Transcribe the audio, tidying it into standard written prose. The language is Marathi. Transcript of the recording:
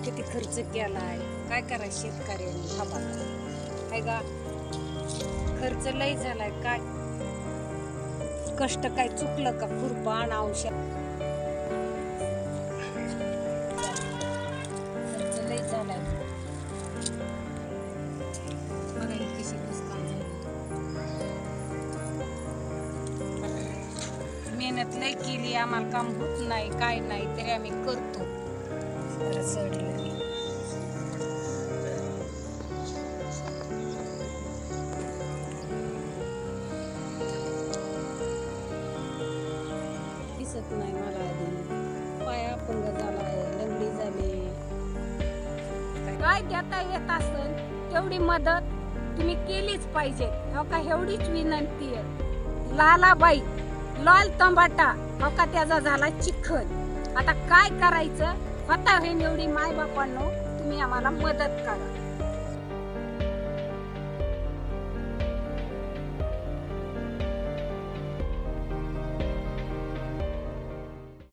किती खर्च केलाय, काय करायचं शेतकऱ्यांनी? हा बघा काय गा, खर्च लय झालाय. काय कष्ट काय चुकलं का? खुरपान औषध खर्च लय झालाय. बघा ही कशी नुकसान झाली. मेहनत लय केली, आम्हाला काम होत नाही काय नाही तरी आम्ही करतो. सडलं दिसत नाही मला. आधी पाय अपंग झालाय, लंगडी झाली. काय देता येत असेल तेवढी मदत तुम्ही केलीच पाहिजे. हो का, एवढीच विनंती आहे. लालाबाई लाल तंबाटा हो का, त्याचा झाला चिखल. आता काय करायचं? होता हे एवढी माय बापांनो, तुम्ही आम्हाला मदत करा.